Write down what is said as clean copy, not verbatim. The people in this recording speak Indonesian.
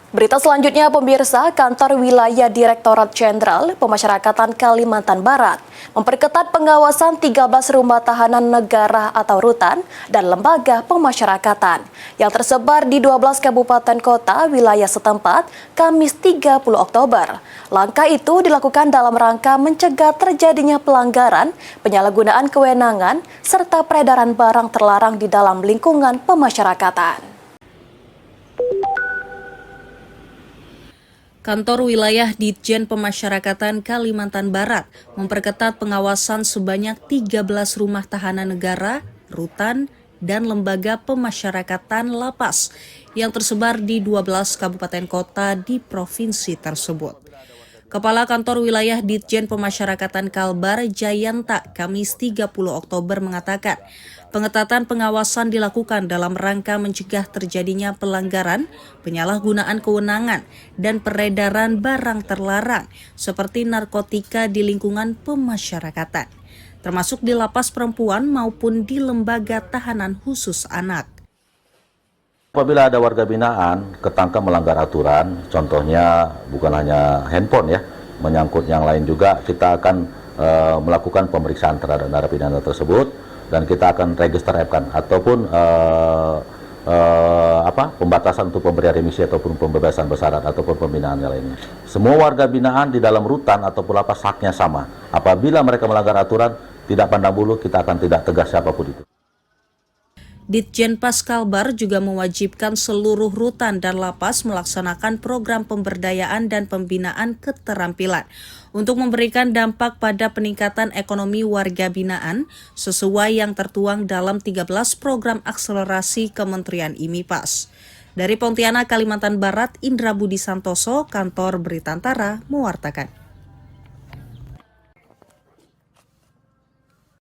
Berita selanjutnya, pemirsa, Kantor Wilayah Direktorat Jenderal Pemasyarakatan Kalimantan Barat memperketat pengawasan 13 rumah tahanan negara atau rutan dan lembaga pemasyarakatan yang tersebar di 12 kabupaten kota wilayah setempat Kamis 30 Oktober. Langkah itu dilakukan dalam rangka mencegah terjadinya pelanggaran, penyalahgunaan kewenangan, serta peredaran barang terlarang di dalam lingkungan pemasyarakatan. Kantor Wilayah Ditjen Pemasyarakatan Kalimantan Barat memperketat pengawasan sebanyak 13 rumah tahanan negara, rutan, dan lembaga pemasyarakatan lapas yang tersebar di 12 kabupaten kota di provinsi tersebut. Kepala Kantor Wilayah Ditjen Pemasyarakatan Kalbar, Jayanta, Kamis 30 Oktober mengatakan, pengetatan pengawasan dilakukan dalam rangka mencegah terjadinya pelanggaran, penyalahgunaan kewenangan, dan peredaran barang terlarang seperti narkotika di lingkungan pemasyarakatan, termasuk di lapas perempuan maupun di lembaga tahanan khusus anak. Apabila ada warga binaan ketangkap melanggar aturan, contohnya bukan hanya handphone ya, menyangkut yang lain juga, kita akan melakukan pemeriksaan terhadap narapidana tersebut dan kita akan register F-kan ataupun pembatasan untuk pemberian remisi ataupun pembebasan bersyarat ataupun pembinaan yang lainnya. Semua warga binaan di dalam rutan ataupun lapas haknya sama. Apabila mereka melanggar aturan, tidak pandang bulu, kita akan tidak tegas siapapun itu. Ditjenpas Kalbar juga mewajibkan seluruh rutan dan lapas melaksanakan program pemberdayaan dan pembinaan keterampilan untuk memberikan dampak pada peningkatan ekonomi warga binaan sesuai yang tertuang dalam 13 program akselerasi Kementerian IMIPAS. Dari Pontianak, Kalimantan Barat, Indra Budi Santoso, Kantor Berita Antara, mewartakan.